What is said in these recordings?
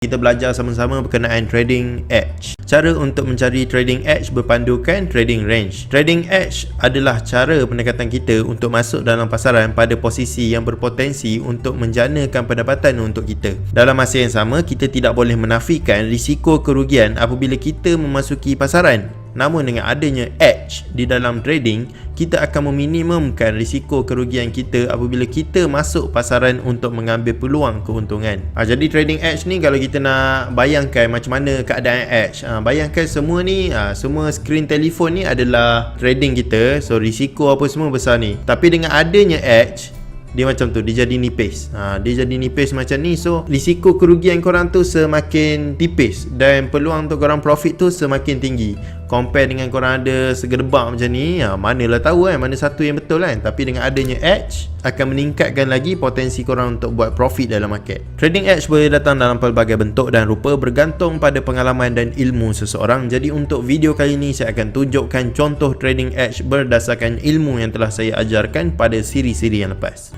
Kita belajar sama-sama berkenaan trading edge. Cara untuk mencari trading edge berpandukan trading range. Trading edge adalah cara pendekatan kita untuk masuk dalam pasaran pada posisi yang berpotensi untuk menjanakan pendapatan untuk kita. Dalam masa yang sama, kita tidak boleh menafikan risiko kerugian apabila kita memasuki pasaran. Namun dengan adanya edge di dalam trading, kita akan meminimumkan risiko kerugian kita apabila kita masuk pasaran untuk mengambil peluang keuntungan. Jadi trading edge ni, kalau kita nak bayangkan macam mana keadaan edge, bayangkan semua ni, semua skrin telefon ni adalah trading kita. So risiko apa semua besar ni. Tapi dengan adanya edge, dia macam tu, dia jadi nipis. Dia jadi nipis macam ni. So risiko kerugian korang tu semakin tipis dan peluang untuk korang profit tu semakin tinggi. Compare dengan korang ada segerbak macam ni, manalah tahu mana satu yang betul kan. Tapi dengan adanya edge, akan meningkatkan lagi potensi korang untuk buat profit dalam market. Trading edge boleh datang dalam pelbagai bentuk dan rupa bergantung pada pengalaman dan ilmu seseorang. Jadi untuk video kali ini, saya akan tunjukkan contoh trading edge berdasarkan ilmu yang telah saya ajarkan pada siri-siri yang lepas.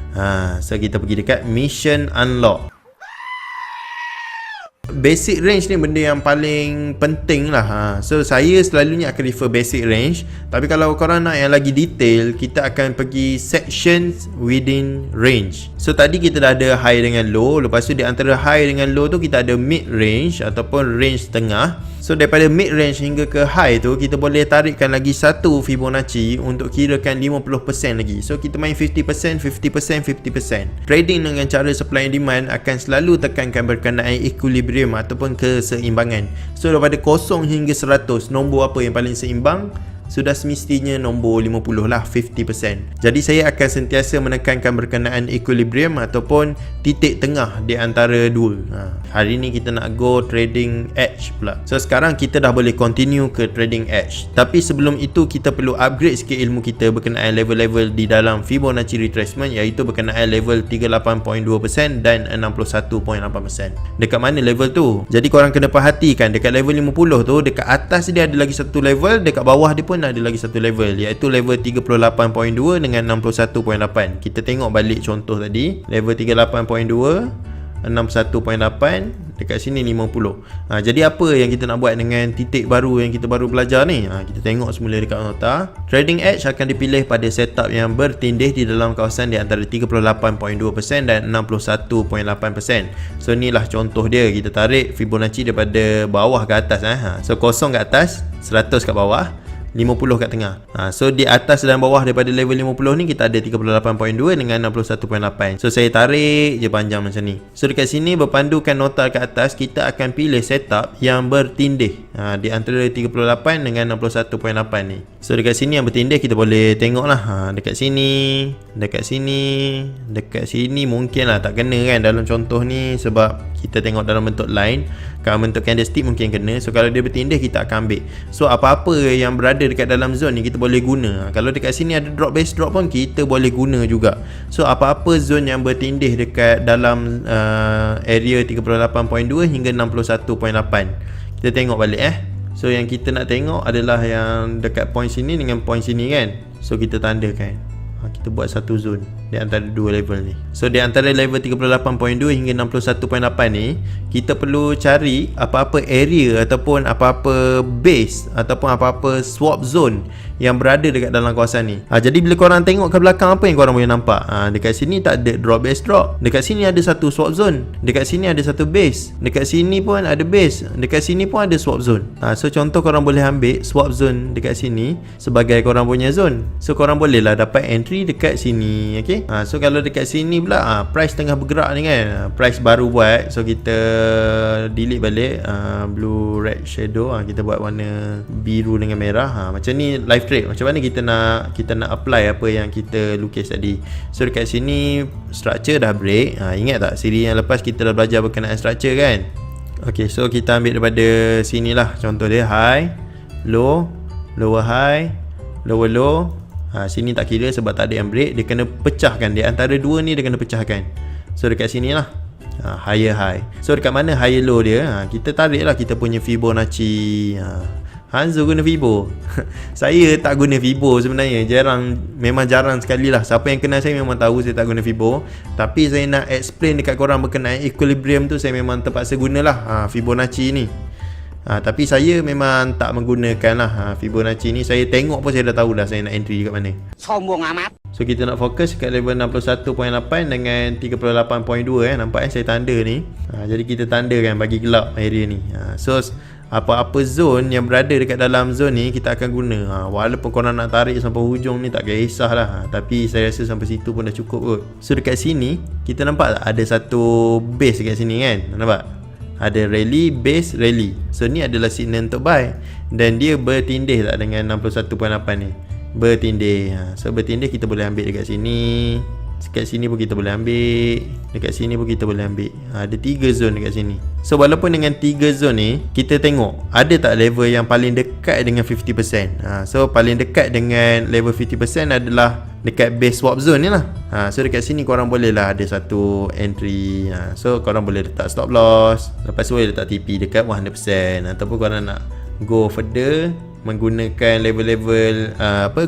So kita pergi dekat Mission Unlock. Basic range ni benda yang paling penting lah. So saya selalunya akan refer basic range. Tapi kalau korang nak yang lagi detail, kita akan pergi sections within range. So tadi kita dah ada high dengan low. Lepas tu di antara high dengan low tu kita ada mid range ataupun range tengah. So daripada mid range hingga ke high tu, kita boleh tarikkan lagi satu Fibonacci untuk kirakan 50% lagi. So kita main 50%, 50%, 50%. Trading dengan cara supply and demand akan selalu tekankan berkenaan equilibrium ataupun keseimbangan. So daripada 0 hingga 100, nombor apa yang paling seimbang? Sudah semestinya nombor 50 lah, 50%. Jadi saya akan sentiasa menekankan berkenaan equilibrium ataupun titik tengah di antara dua. Hari ni kita nak go trading edge pula. So sekarang kita dah boleh continue ke trading edge. Tapi sebelum itu kita perlu upgrade sikit ilmu kita berkenaan level-level di dalam Fibonacci retracement, iaitu berkenaan level 38.2% dan 61.8%. Dekat mana level tu? Jadi korang kena perhatikan dekat level 50 tu, dekat atas dia ada lagi satu level, dekat bawah dia pun ada lagi satu level, iaitu level 38.2 dengan 61.8. Kita tengok balik contoh tadi. Level 38.2, 61.8, dekat sini 50. Jadi apa yang kita nak buat dengan titik baru yang kita baru belajar ni? Kita tengok semula dekat nota. Trading edge akan dipilih pada setup yang bertindih di dalam kawasan di antara 38.2% dan 61.8%. So inilah contoh dia. Kita tarik Fibonacci daripada bawah ke atas. So 0 kat atas, 100 kat bawah, 50 kat tengah. So di atas dan bawah daripada level 50 ni kita ada 38.2 dengan 61.8. So saya tarik je panjang macam ni. So dekat sini berpandukan nota kat atas, kita akan pilih setup yang bertindih di antara 38 dengan 61.8 ni. So dekat sini yang bertindih kita boleh tengok lah. Dekat sini, dekat sini, dekat sini mungkin lah tak kena kan dalam contoh ni, sebab kita tengok dalam bentuk line. Kalau bentuk candlestick mungkin kena. So kalau dia bertindih kita akan ambil. So apa-apa yang berada dekat dalam zone ni kita boleh guna. Kalau dekat sini ada drop base drop pun kita boleh guna juga. So apa-apa zone yang bertindih dekat dalam area 38.2 hingga 61.8, kita tengok balik So yang kita nak tengok adalah yang dekat point sini dengan point sini kan. So kita tandakan. Kita buat satu zone di antara dua level ni. So di antara level 38.2 hingga 61.8 ni, kita perlu cari apa-apa area ataupun apa-apa base ataupun apa-apa swap zone yang berada dekat dalam kawasan ni. Jadi bila korang tengok ke belakang, apa yang korang boleh nampak? Dekat sini tak ada drop base drop. Dekat sini ada satu swap zone. Dekat sini ada satu base. Dekat sini pun ada base. Dekat sini pun ada swap zone. So contoh korang boleh ambil swap zone dekat sini sebagai korang punya zone. So korang bolehlah dapat entry dekat sini. Okay. So kalau dekat sini pula price tengah bergerak ni kan, price baru buat. So kita delete balik blue red shadow, kita buat warna biru dengan merah. Macam ni live trade. Macam mana kita nak apply apa yang kita lukis tadi. So dekat sini structure dah break. Ingat tak siri yang lepas kita dah belajar berkenaan structure kan? Okay, so kita ambil daripada sini lah. Contoh dia high, low, lower high, lower low. Sini tak kira sebab tak ada yang break. Dia kena pecahkan. Di antara dua ni dia kena pecahkan. So dekat sini lah higher high. So dekat mana higher low dia, kita tarik lah kita punya Fibonacci. Hanzo guna Fibo. Saya tak guna Fibo sebenarnya. Memang jarang sekali lah. Siapa yang kenal saya memang tahu saya tak guna Fibo. Tapi saya nak explain dekat korang berkenaan equilibrium tu, saya memang terpaksa gunalah Fibonacci ni. Tapi saya memang tak menggunakan lah Fibonacci ni. Saya tengok pun saya dah tahu dah saya nak entry kat mana. Sombong amat. So kita nak fokus kat level 61.8 dengan 38.2 nampak saya tanda ni. Jadi kita tandakan bagi gelap area ni. So apa-apa zone yang berada dekat dalam zone ni kita akan guna. Walaupun korang nak tarik sampai hujung ni tak kisahlah. Tapi saya rasa sampai situ pun dah cukup kot. So dekat sini kita nampak tak ada satu base dekat sini kan? Nampak? Ada rally, base, rally. So ni adalah signal untuk buy. Dan dia bertindih tak dengan 61.8 ni? Bertindih. So bertindih kita boleh ambil dekat sini. Dekat sini pun kita boleh ambil. Dekat sini pun kita boleh ambil. Ada 3 zone dekat sini. So walaupun dengan 3 zone ni, kita tengok ada tak level yang paling dekat dengan 50%. So paling dekat dengan level 50% adalah dekat base swap zone ni lah. So dekat sini korang boleh lah ada satu entry. So korang boleh letak stop loss. Lepas tu boleh letak TP dekat 100%. Ataupun korang nak go further menggunakan level-level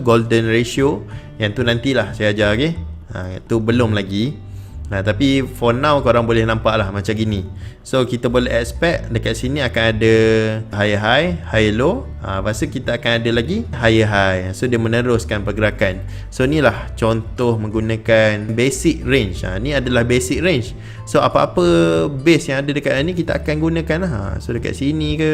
golden ratio. Yang tu nantilah saya ajar, okay? Itu belum lagi. Tapi for now korang boleh nampak lah macam gini. So kita boleh expect dekat sini akan ada higher high, higher low. Lepas tu kita akan ada lagi higher high. So dia meneruskan pergerakan. So ni lah contoh menggunakan basic range. Ni adalah basic range. So apa-apa base yang ada dekat ni kita akan gunakan lah. So dekat sini ke,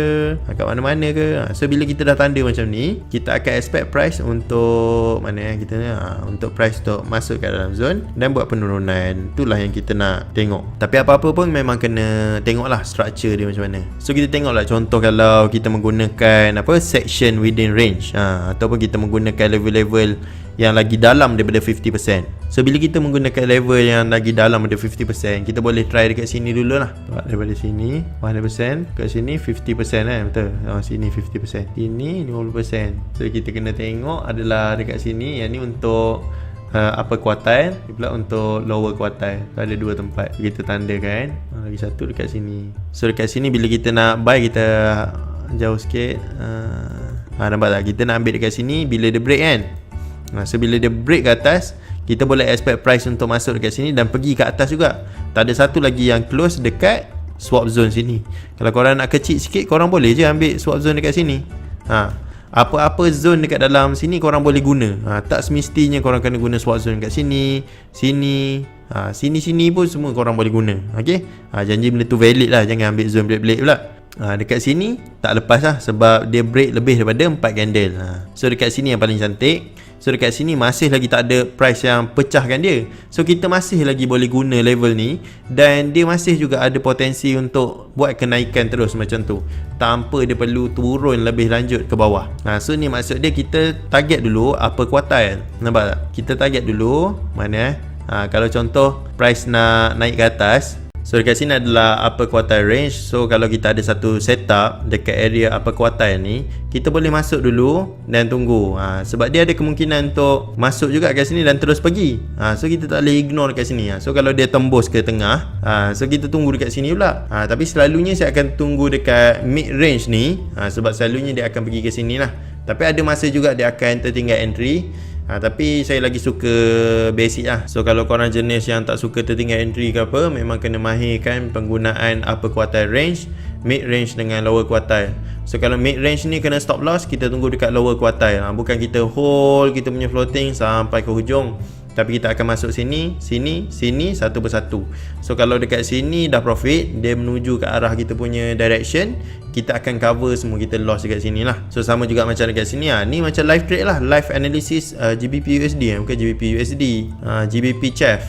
kat mana-mana ke. So bila kita dah tanda macam ni, kita akan expect price untuk mana kita ni, untuk price untuk masuk kat dalam zone dan buat penurunan. Itulah yang kita nak tengok. Tapi apa-apa pun memang kena tengoklah structure dia macam mana. So kita tengoklah contoh kalau kita menggunakan section within range, ataupun kita menggunakan level-level yang lagi dalam daripada 50%. So bila kita menggunakan level yang lagi dalam daripada 50%, kita boleh try dekat sini dulu lah. Daripada sini 100%, kat sini 50% betul. Sini 50%, ini 50%. So kita kena tengok adalah dekat sini, yang ni untuk upper quartile, pula untuk lower quartile. Ada 2 tempat kita tandakan. Lagi satu dekat sini. So dekat sini bila kita nak buy, kita jauh sikit. Nampak tak? Kita nak ambil dekat sini bila dia break kan. So bila dia break ke atas, kita boleh expect price untuk masuk dekat sini dan pergi ke atas juga. Tak ada satu lagi yang close dekat swap zone sini. Kalau korang nak kecil sikit, korang boleh je ambil swap zone dekat sini. Apa-apa zone dekat dalam sini korang boleh guna. Tak semestinya korang kena guna swap zone kat sini, sini, sini pun semua korang boleh guna. Okay? Janji benda tu valid lah. Jangan ambil zone pelik-pelik pula. Dekat sini tak lepas lah, sebab dia break lebih daripada 4 candle. So dekat sini yang paling cantik. So dekat sini masih lagi tak ada price yang pecahkan dia. So kita masih lagi boleh guna level ni. Dan dia masih juga ada potensi untuk buat kenaikan terus macam tu, tanpa dia perlu turun lebih lanjut ke bawah. So ni maksud dia, kita target dulu upper quartile. Nampak tak? Kita target dulu mana kalau contoh price nak naik ke atas. So dekat sini adalah upper quartile range. So kalau kita ada satu setup dekat area upper quartile ni, kita boleh masuk dulu dan tunggu. Sebab dia ada kemungkinan untuk masuk juga kat sini dan terus pergi. So kita tak boleh ignore dekat sini. So kalau dia tembus ke tengah, so kita tunggu dekat sini pula. Tapi selalunya saya akan tunggu dekat mid range ni, sebab selalunya dia akan pergi ke sini lah. Tapi ada masa juga dia akan tertinggal entry. Tapi saya lagi suka basic lah. So kalau korang jenis yang tak suka tertinggal entry ke apa, memang kena mahirkan penggunaan upper quartile range, mid range dengan lower quartile. So kalau mid range ni kena stop loss, kita tunggu dekat lower quartile. Bukan kita hold kita punya floating sampai ke hujung, tapi kita akan masuk sini, sini, sini satu persatu. So kalau dekat sini dah profit, dia menuju ke arah kita punya direction, kita akan cover semua kita loss dekat sini lah. So sama juga macam dekat sini Ni macam live trade lah, live analysis GBP USD bukan GBP USD, GBP CHF.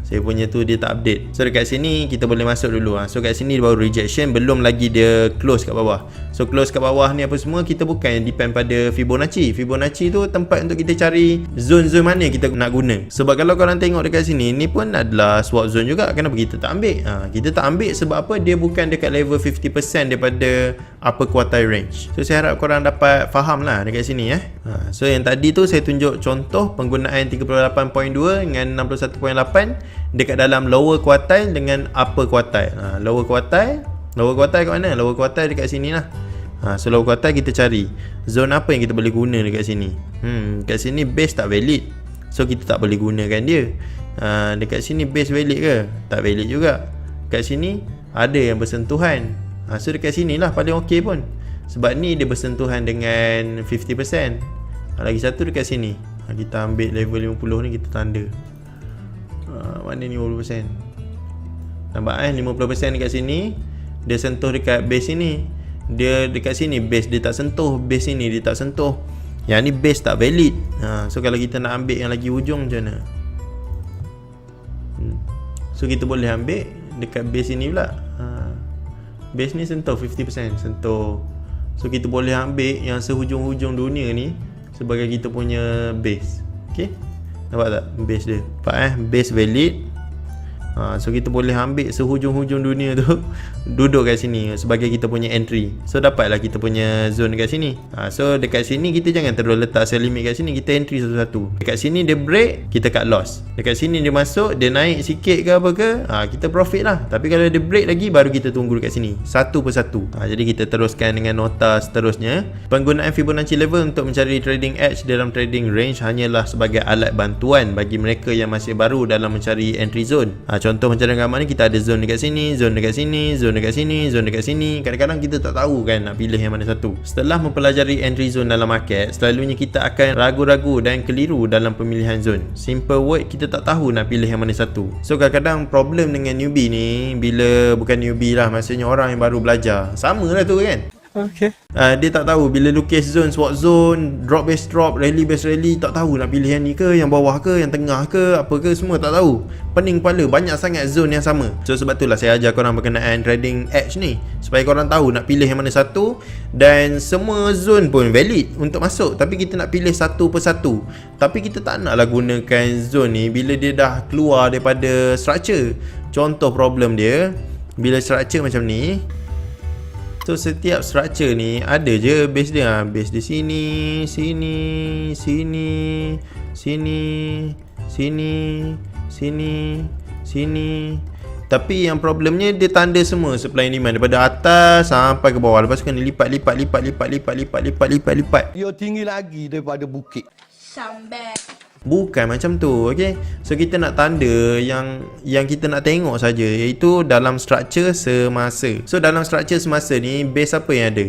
Saya punya tu dia tak update. So dekat sini kita boleh masuk dulu. So kat sini baru rejection, belum lagi dia close kat bawah. So close kat bawah ni apa semua, kita bukan depend pada Fibonacci. Fibonacci tu tempat untuk kita cari zone-zone mana kita nak guna. Sebab kalau korang tengok dekat sini, ni pun adalah swap zone juga. Kenapa kita tak ambil? Kita tak ambil sebab apa? Dia bukan dekat level 50% daripada upper quartile range. So saya harap korang dapat faham lah dekat sini So yang tadi tu saya tunjuk contoh penggunaan 38.2 dengan 61.8 dekat dalam lower quartile dengan upper quartile. Lower quartile kat mana? Lower quartile dekat sini lah. So lower quartile kita cari zone apa yang kita boleh guna dekat sini. Dekat sini base tak valid, so kita tak boleh gunakan dia. Dekat sini base valid ke? Tak valid juga. Dekat sini ada yang bersentuhan. So dekat sini lah paling okey pun, sebab ni dia bersentuhan dengan 50%. Lagi satu dekat sini. Kita ambil level 50 ni, kita tanda. Mana ni 50%? Nampak 50% dekat sini. Dia sentuh dekat base sini. Dia dekat sini base dia tak sentuh, base sini dia tak sentuh. Yang ni base tak valid. So kalau kita nak ambil yang lagi hujung macam mana? So kita boleh ambil dekat base sini pula. Base ni sentuh 50%, sentuh. So kita boleh ambil yang sehujung-hujung dunia ni sebagai kita punya base. Okay, nampak tak base dia? Nampak base valid. So kita boleh ambil sehujung-hujung dunia tu duduk kat sini sebagai kita punya entry. So dapatlah kita punya zone dekat sini. So dekat sini kita jangan terus letak sell limit kat sini, kita entry satu-satu. Dekat sini dia break, kita cut loss. Dekat sini dia masuk, dia naik sikit ke apa ke, kita profit lah. Tapi kalau dia break lagi, baru kita tunggu dekat sini satu persatu. Jadi kita teruskan dengan nota seterusnya. Penggunaan Fibonacci level untuk mencari trading edge dalam trading range hanyalah sebagai alat bantuan bagi mereka yang masih baru dalam mencari entry zone. Contoh macam dalam gambar ni, kita ada zone dekat sini, zone dekat sini, zone dekat sini, zone dekat sini. Kadang-kadang kita tak tahu kan nak pilih yang mana satu. Setelah mempelajari entry zone dalam market, selalunya kita akan ragu-ragu dan keliru dalam pemilihan zone. Simple word, kita tak tahu nak pilih yang mana satu. So kadang-kadang problem dengan newbie ni, bila bukan newbie lah, maksudnya orang yang baru belajar, sama lah tu kan. Okay. Dia tak tahu bila lukis zone, swap zone, drop base drop, rally base rally, tak tahu nak pilih yang ni ke, yang bawah ke, yang tengah ke, apa ke, semua tak tahu. Pening kepala, banyak sangat zone yang sama. So sebab itulah saya ajar korang berkenaan trading edge ni, supaya korang tahu nak pilih yang mana satu. Dan semua zone pun valid untuk masuk, tapi kita nak pilih satu persatu. Tapi kita tak naklah gunakan zone ni bila dia dah keluar daripada structure. Contoh problem dia, bila structure macam ni, so setiap structure ni ada je base dia. Base di sini, sini, sini, sini, sini, sini, sini. Tapi yang problemnya dia tanda semua supply and demand daripada atas sampai ke bawah. Lepas tu kena lipat. Dia tinggi lagi daripada bukit. Sampai. Bukan macam tu, okay? So kita nak tanda yang kita nak tengok saja, iaitu dalam structure semasa. So dalam structure semasa ni, base apa yang ada?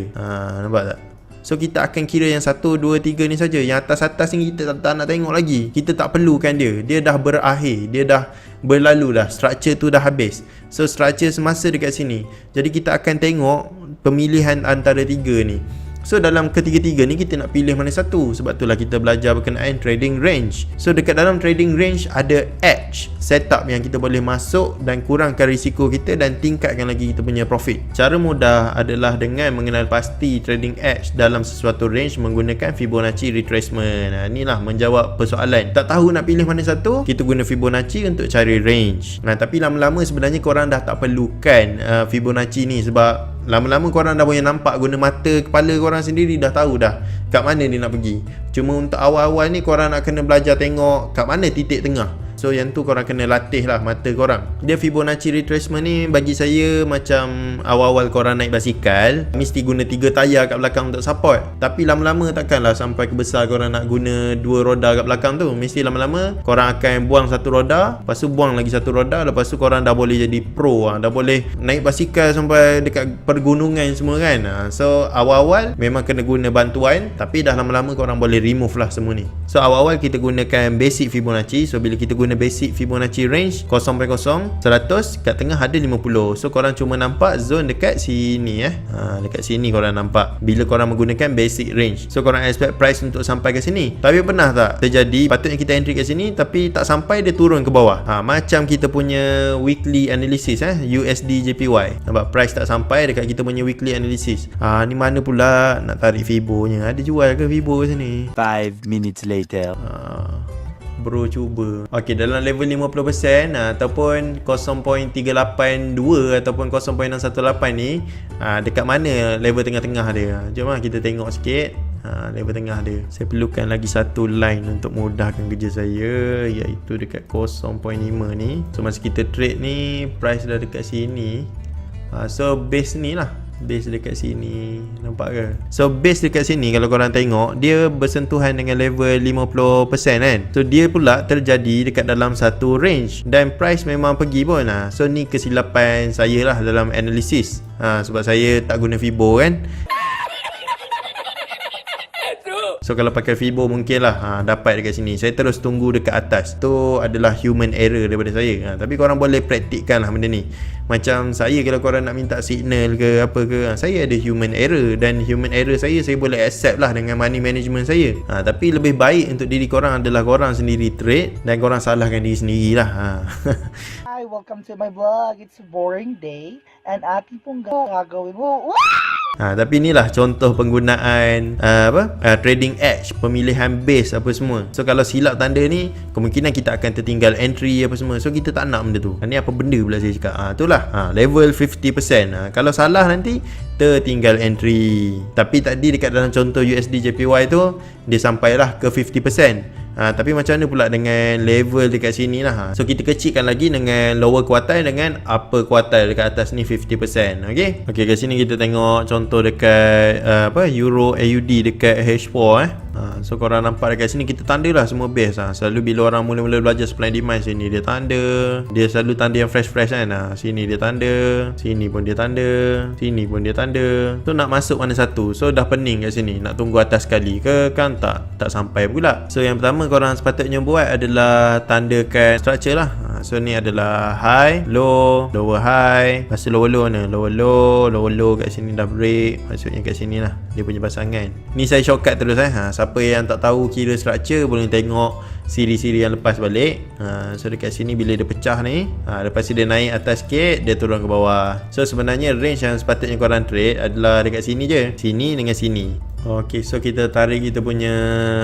Nampak tak? So kita akan kira yang 1, 2, 3 ni saja. Yang atas-atas ni kita tak nak tengok lagi. Kita tak perlukan dia. Dia dah berakhir, dia dah berlalu dah. Structure tu dah habis. So structure semasa dekat sini. Jadi kita akan tengok pemilihan antara 3 ni. So dalam ketiga-tiga ni kita nak pilih mana satu. Sebab itulah kita belajar berkenaan trading range. So dekat dalam trading range ada edge, setup yang kita boleh masuk dan kurangkan risiko kita dan tingkatkan lagi kita punya profit. Cara mudah adalah dengan mengenal pasti trading edge dalam sesuatu range menggunakan Fibonacci retracement. Inilah menjawab persoalan. Tak tahu nak pilih mana satu, kita guna Fibonacci untuk cari range. Tapi lama-lama sebenarnya korang dah tak perlukan Fibonacci ni, sebab lama-lama korang dah boleh nampak guna mata kepala korang sendiri, dah tahu dah kat mana dia nak pergi. Cuma untuk awal-awal ni korang nak kena belajar tengok kat mana titik tengah. So yang tu korang kena latih lah mata korang. Dia Fibonacci retracement ni bagi saya macam awal-awal korang naik basikal, mesti guna 3 tayar kat belakang untuk support. Tapi lama-lama takkanlah sampai ke besar korang nak guna 2 roda kat belakang tu. Mesti lama-lama korang akan buang 1 roda, lepas tu buang lagi 1 roda, lepas tu korang dah boleh jadi pro. Dah boleh naik basikal sampai dekat pergunungan semua kan. So awal-awal memang kena guna bantuan, tapi dah lama-lama korang boleh remove lah semua ni. So awal-awal kita gunakan basic Fibonacci. So bila kita guna basic Fibonacci range 0.0, 100, kat tengah ada 50. So korang cuma nampak zone dekat sini dekat sini korang nampak bila korang menggunakan basic range. So korang expect price untuk sampai ke sini. Tapi pernah tak terjadi patutnya kita entry kat sini tapi tak sampai, dia turun ke bawah? Macam kita punya weekly analysis USD JPY. Nampak price tak sampai dekat kita punya weekly analysis. Ni mana pula nak tarik Fibo-nya? Ada jual ke Fibo kat sini? 5 minutes later. Bro cuba. Okey, dalam level 50% ataupun 0.382 ataupun 0.618 ni, dekat mana level tengah-tengah dia? Jom kita tengok sikit. Level tengah dia. Saya perlukan lagi satu line untuk mudahkan kerja saya, iaitu dekat 0.5 ni. So masa kita trade ni, price dah dekat sini. So base ni lah. Base dekat sini, nampak ke? So base dekat sini kalau korang tengok, dia bersentuhan dengan level 50% kan. So dia pula terjadi dekat dalam satu range dan price memang pergi pun. So ni kesilapan saya lah dalam analisis. Sebab saya tak guna Fibo kan. So kalau pakai Fibo mungkin lah dapat dekat sini. Saya terus tunggu dekat atas. Tu adalah human error daripada saya. Tapi korang boleh praktikkan lah benda ni. Macam saya, kalau korang nak minta signal ke apa ke, saya ada human error. Dan human error saya boleh accept lah dengan money management saya. Tapi lebih baik untuk diri korang adalah korang sendiri trade dan korang salahkan diri sendiri lah. Hi, welcome to my vlog. It's a boring day and ating pong gagawin. Tapi inilah contoh penggunaan trading edge, pemilihan base apa semua. So kalau silap tanda ni, kemungkinan kita akan tertinggal entry apa semua. So kita tak nak benda tu. Ni apa benda pula saya cakap. Itulah level 50%. Kalau salah nanti tertinggal entry. Tapi tadi dekat dalam contoh USD JPY tu, dia sampailah ke 50%. Tapi macam mana pula dengan level dekat sini lah. So kita kecilkan lagi dengan lower quartile dengan upper quartile dekat atas ni 50%. Okay, kat sini kita tengok contoh dekat Euro AUD dekat H4 So korang nampak dekat sini kita tanda lah semua base Selalu bila orang mula-mula belajar supply and demand, sini dia tanda. Dia selalu tanda yang fresh-fresh kan. Sini dia tanda, sini pun dia tanda, sini pun dia tanda. So nak masuk mana satu? So dah pening kat sini, nak tunggu atas sekali ke kan? Tak sampai pula. So yang pertama korang sepatutnya buat adalah tandakan structure lah. So ni adalah high, low, lower high. Lepas tu lower low ni, lower low, lower low kat sini dah break. Maksudnya kat sini lah dia punya pasangan. Ni saya shortcut terus Siapa yang tak tahu kira structure boleh tengok siri-siri yang lepas balik. So dekat sini bila dia pecah ni, lepas tu dia naik atas sikit, dia turun ke bawah. So sebenarnya range yang sepatutnya korang trade adalah dekat sini je, sini dengan sini. Okay, so kita tarik kita punya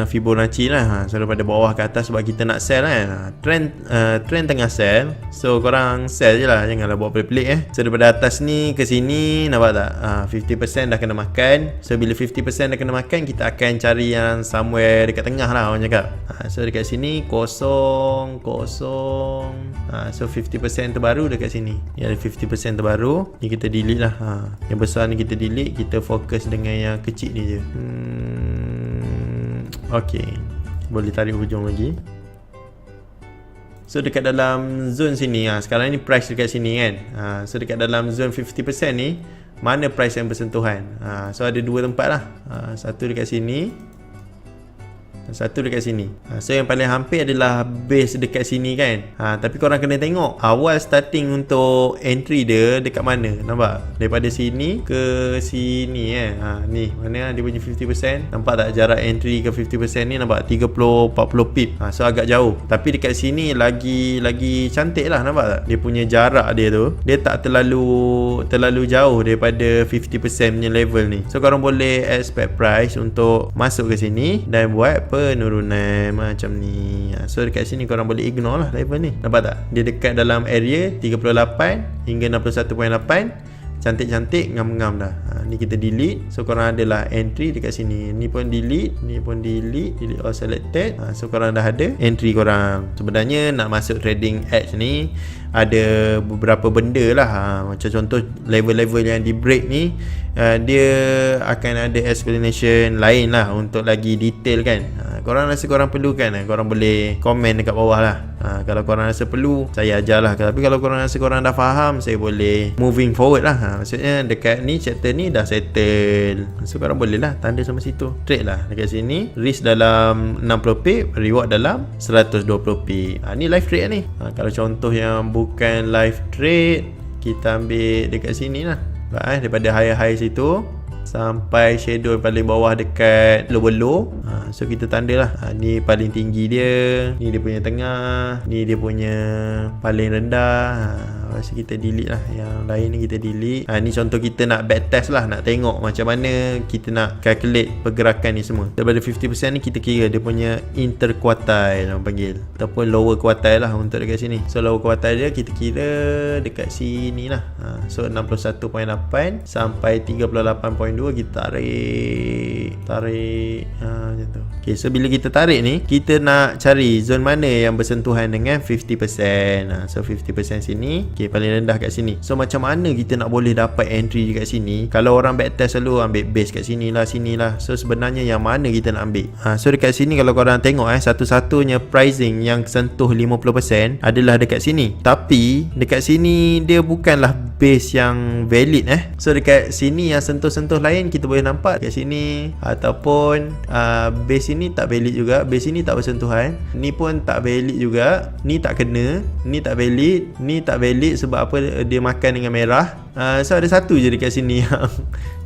Fibonacci lah. So daripada bawah ke atas sebab kita nak sell kan. Trend tengah sell. So korang sell je lah, janganlah buat pelik-pelik So daripada atas ni ke sini, nampak tak? 50% dah kena makan. So bila 50% dah kena makan, kita akan cari yang somewhere dekat tengah lah orang cakap. So dekat sini kosong. So 50% terbaru dekat sini. Ni ada 50% terbaru. Ni kita delete lah. Yang besar ni kita delete. Kita fokus dengan yang kecil ni je. Okay, boleh tarik hujung lagi. So dekat dalam zone sini sekarang ni price dekat sini kan. So dekat dalam zone 50% ni, mana price yang bersentuhan? So ada dua tempat lah. Satu dekat sini, satu dekat sini. So yang paling hampir adalah base dekat sini kan. Tapi korang kena tengok awal starting untuk entry dia dekat mana. Nampak? Daripada sini ke sini ni mana dia punya 50%. Nampak tak jarak entry ke 50% ni? Nampak 30-40 pip. So agak jauh. Tapi dekat sini lagi cantik lah. Nampak tak? Dia punya jarak dia tu, dia tak terlalu jauh daripada 50% punya level ni. So korang boleh expect price untuk masuk ke sini dan buat penurunan macam ni. So dekat sini korang boleh ignore lah level ni. Nampak tak? Dia dekat dalam area 38 hingga 61.8. Cantik-cantik, ngam-ngam dah. Ni kita delete. So korang adalah entry dekat sini. Ni pun delete, ni pun delete all selected. So korang dah ada entry korang. Sebenarnya nak masuk trading edge ni ada beberapa benda lah. Macam contoh level-level yang di break ni, dia akan ada explanation lain lah untuk lagi detail kan. Korang rasa korang perlu kan, korang boleh komen dekat bawah lah. Kalau korang rasa perlu, saya ajar lah. Tapi kalau korang rasa korang dah faham, saya boleh moving forward lah. Maksudnya dekat ni, chapter ni dah settle. So korang boleh lah tanda sama situ. Trade lah dekat sini. Risk dalam 60 pip, reward dalam 120 pip. Ni live trade lah ni. Kalau contoh yang bukan live trade, kita ambil dekat sini lah. Daripada high situ sampai shadow paling bawah dekat lower low. So kita tanda lah. Ni paling tinggi dia, ni dia punya tengah, ni dia punya paling rendah. Lepas kita delete lah. Yang lain ni kita delete. Ni contoh kita nak backtest lah, nak tengok macam mana kita nak calculate pergerakan ni semua. Daripada 50% ni kita kira dia punya interquartile orang panggil, ataupun lower quartile lah untuk dekat sini. So lower quartile dia kita kira dekat sini lah. So 61.8 sampai 38.2 kita tarik macam tu. Okay, so bila kita tarik ni, kita nak cari zone mana yang bersentuhan dengan 50%. So 50% sini. Okay, Okay, paling rendah kat sini. So macam mana kita nak boleh dapat entry dekat sini? Kalau orang backtest selalu ambil base kat sini lah. So sebenarnya yang mana kita nak ambil? So dekat sini kalau korang tengok satu-satunya pricing yang sentuh 50% adalah dekat sini. Tapi dekat sini dia bukanlah base yang valid So dekat sini yang sentuh-sentuh lain kita boleh nampak dekat sini, ataupun base ini tak valid juga, base ini tak bersentuhan, ni pun tak valid juga, ni tak kena, ni tak valid, ni tak valid sebab apa, dia makan dengan merah. So ada satu je dekat sini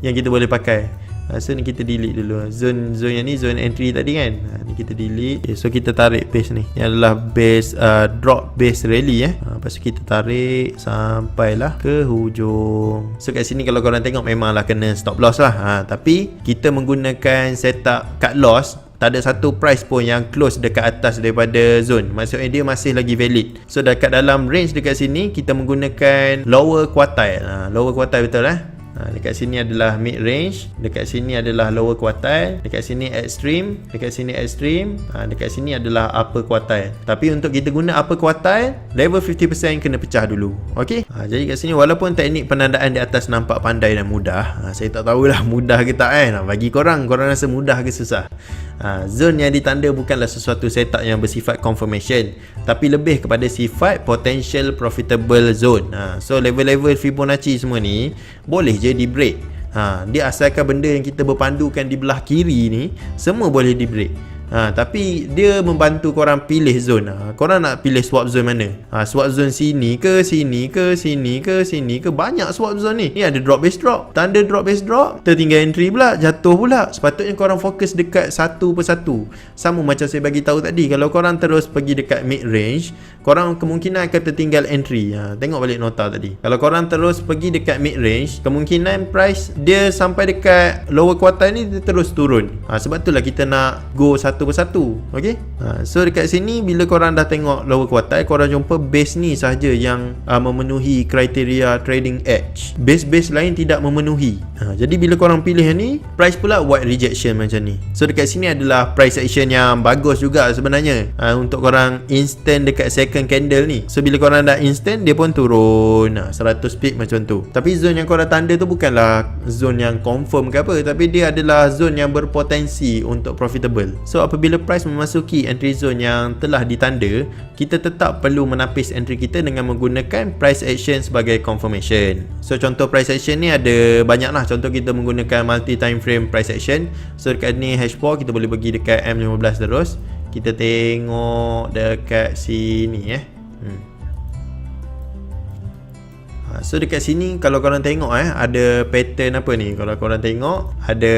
yang kita boleh pakai. So ni kita delete dulu. Zone yang ni zone entry tadi kan. Ni kita delete. Okay, so kita tarik base ni. Ni adalah base drop base rally Lepas tu kita tarik sampailah ke hujung. So kat sini kalau korang tengok memanglah kena stop loss lah. Tapi kita menggunakan setup cut loss, tak ada satu price pun yang close dekat atas daripada zone. Maksudnya dia masih lagi valid. So dekat dalam range dekat sini kita menggunakan lower quartile. Lower quartile betul dekat sini adalah mid range, dekat sini adalah lower quartile, dekat sini extreme, dekat sini extreme, dekat sini adalah upper quartile. Tapi untuk kita guna upper quartile, level 50% kena pecah dulu. Okey. Jadi kat sini walaupun teknik penandaan di atas nampak pandai dan mudah, saya tak tahulah mudah ke tak bagi korang rasa mudah ke susah. Zone yang ditanda bukanlah sesuatu setup yang bersifat confirmation, tapi lebih kepada sifat potential profitable zone. So level-level Fibonacci semua ni boleh je di break. Dia asalkan benda yang kita berpandukan di belah kiri ni semua boleh di break. Tapi dia membantu korang pilih zone. Korang nak pilih swap zone mana? Swap zone sini ke, sini ke, sini ke, sini ke. Banyak swap zone ni. Ni ada drop base drop, tanda drop base drop, tertinggal entry pula, jatuh pula. Sepatutnya korang fokus dekat satu persatu. Sama macam saya bagi tahu tadi, kalau korang terus pergi dekat mid range, korang kemungkinan akan tertinggal entry. Tengok balik nota tadi. Kalau korang terus pergi dekat mid range, kemungkinan price dia sampai dekat lower quartile ni dia terus turun. Sebab itulah kita nak go satu persatu. Okay. So dekat sini bila korang dah tengok lower quartile, korang jumpa base ni sahaja yang memenuhi kriteria trading edge. Base-base lain tidak memenuhi. Jadi bila korang pilih yang ni, price pula white rejection macam ni. So dekat sini adalah price action yang bagus juga sebenarnya untuk korang instant dekat second candle ni. So bila korang dah instant, dia pun turun 100 pip macam tu. Tapi zone yang korang tanda tu bukanlah zone yang confirm ke apa, tapi dia adalah zone yang berpotensi untuk profitable. So apabila price memasuki entry zone yang telah ditanda, kita tetap perlu menapis entry kita dengan menggunakan price action sebagai confirmation. So contoh price action ni ada banyak lah. Contoh kita menggunakan multi time frame price action. So dekat ni H4 kita boleh pergi dekat M15 terus. Kita tengok dekat sini So dekat sini kalau korang tengok ada pattern apa ni. Kalau korang tengok ada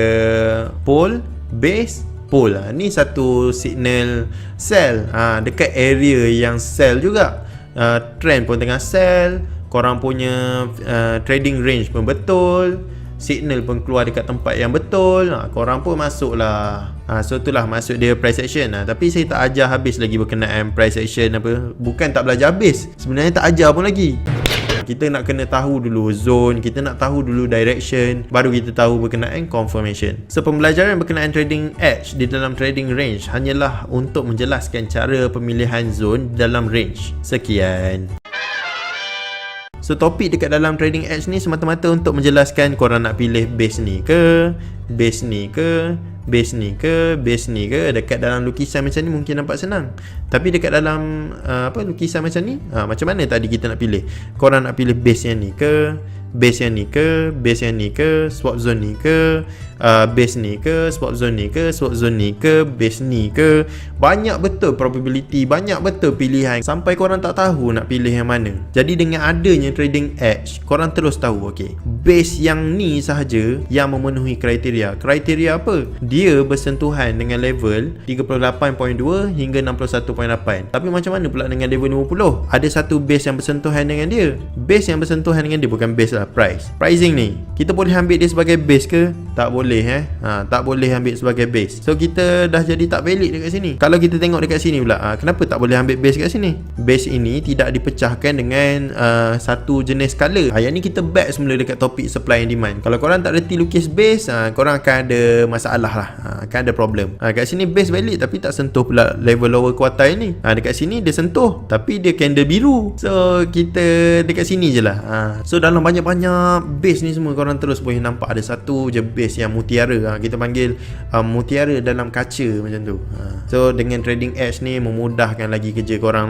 pole, base, pole. Ni satu signal sell dekat area yang sell juga. Trend pun tengah sell. Korang punya trading range pun betul. Signal pun keluar dekat tempat yang betul. Korang pun masuk lah. So itulah maksud dia price action. Tapi saya tak ajar habis lagi berkenaan price action apa. Bukan tak belajar habis, sebenarnya tak ajar pun lagi. Kita nak kena tahu dulu zone, kita nak tahu dulu direction, baru kita tahu berkenaan confirmation. So pembelajaran berkenaan trading edge di dalam trading range hanyalah untuk menjelaskan cara pemilihan zone dalam range. Sekian. So topik dekat dalam trading edge ni semata-mata untuk menjelaskan korang nak pilih base ni ke, base ni ke, base ni ke, base ni ke. Dekat dalam lukisan macam ni mungkin nampak senang, tapi dekat dalam lukisan macam ni macam mana tadi kita nak pilih? Korang nak pilih base yang ni ke, base yang ni ke, base yang ni ke, swap zone ni ke, base ni ke, swap zone ni ke, swap zone ni ke, base ni ke. Banyak betul probability, banyak betul pilihan sampai korang tak tahu nak pilih yang mana. Jadi dengan adanya trading edge, korang terus tahu okey, base yang ni sahaja yang memenuhi kriteria. Kriteria apa? Dia bersentuhan dengan level 38.2 hingga 61.8. Tapi macam mana pula dengan level 50? Ada satu base yang bersentuhan dengan dia. Base yang bersentuhan dengan dia, bukan base lah, lah pricing ni. Kita boleh ambil dia sebagai base ke? Tak boleh tak boleh ambil sebagai base. So kita dah jadi tak valid dekat sini. Kalau kita tengok dekat sini pula, kenapa tak boleh ambil base kat sini? Base ini tidak dipecahkan dengan satu jenis color. Yang ni kita back semula dekat topik supply and demand. Kalau korang tak reti lukis base, korang akan ada masalah lah, akan ada problem. Kat sini base valid tapi tak sentuh pula level lower quartile ni. Dekat sini dia sentuh tapi dia candle biru. So kita dekat sini je lah. So dalam banyak-banyak base ni semua, korang terus boleh nampak ada satu je base yang mutiara. Kita panggil mutiara dalam kaca macam tu. So dengan trading edge ni memudahkan lagi kerja korang lah.